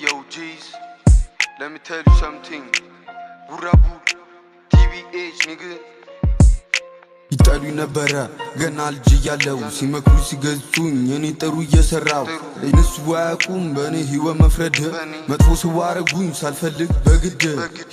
Yo, G's, let me tell you something. Burabu, TBH, nigga. ይጣሉ ነበረ ገና ልጅ ያለው ሲመክሩ ሲገዙኝ እኔ ጥሩ እየሰራው እነሱ ዋቁም በኔ ህይወት መፍረድ መጥፎ ሰው አረጉኝ ሳልፈልግ በግድ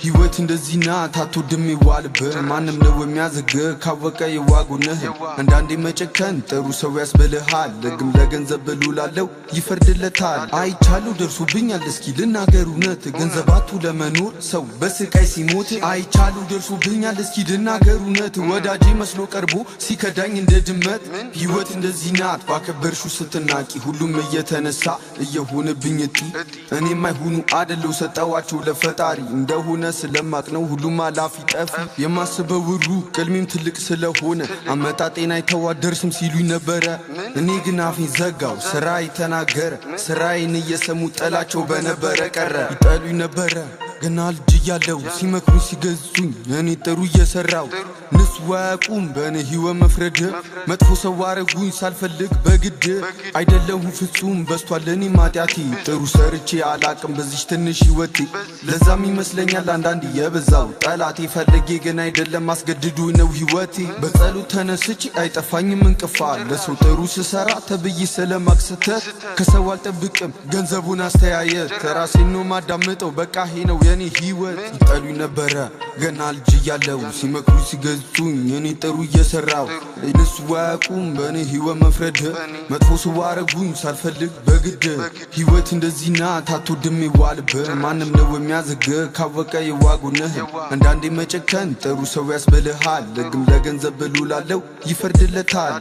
ህይወት እንደዚህ ናት አትወድም ይዋልብህ ማንም ነው የሚያዘግ ካወቀ ይዋጉነህ አንዳንዴ መጨከን ጥሩ ሰው ያስበልሃል ደግም ለገንዘብ ብሉላለው ይፈርድለታል አይቻለው ደርሶብኛል እስኪ ልናገር እውነት ገንዘባቱ ለመኖር ሰው በስቃይ ሲሞት አይቻለው ደርሶብኛል እስኪ ልናገር እውነት ወዳጄ መስሎ ቀርቦ ሲከዳኝ እንደ ድመት ህይወት እንደዚህ ናት ባከበርሹ ስትናቂ ሁሉም እየተነሳ እየሆነብኝ እጢ እኔም አይሆኑ አይደለው ሰጣዋቸው ለፈጣሪ እንደሆነ ስለማቅ ነው ሁሉም አላፊ ጠፊ የማስበው ሩቅ ቅልሜም ትልቅ ስለሆነ አመጣጤን አይተዋደርስም ሲሉኝ ነበረ እኔ ግን አፌን ዘጋው ስራዬ ተናገረ ስራዬን እየሰሙ ጠላቸው በነበረ ቀረ ይጠሉኝ ነበረ ገና ልጅ ያለው ሲመክሩ ሲገዙኝ እኔ ጥሩ እየሰራው ንስ ዋቁም በኔ ህይወት መፍረድ መጥፎ ሰው አረጉኝ ሳልፈልግ በግድ አይደለም ፍጹም በስቷል ለኔ ማጥያቴ ጥሩ ሰርቼ አላቅም በዚህ ትንሽ ህይወቴ ለዛም ይመስለኛል አንዳንዴ የበዛው ጠላቴ ፈልጌ ግን አይደለም አስገድዶኝ ነው ህይወቴ በጸሎት ተነስቼ አይጠፋኝም እንቅፋት ለሰው ጥሩ ስሰራ ተብዬ ስለማክስተት ከሰው አልጠብቅም ገንዘቡን አስተያየት ራሴን ነው ማዳምጠው በቃ ይሄ ነው የኔ ህይወት ይጣሉኝ ነበረ ገና ልጅ ያለው ሲመክሩ ሲገዙኝ እኔ ጥሩ እየሰራው እነሱ ዋቁም በኔ ህይወት መፍረድ መጥፎ ሰው አረጉኝ ሳልፈልግ በግድ ህይወት እንደዚህ ናት አትወድም ይዋልብህ ማንም ነው የሚያዘግ ካወቀ ይዋጉነህ አንዳንዴ መጨከን ጥሩ ሰው ያስበልሃል ደግም ለገንዘብ ብሉላለው ይፈርድለታል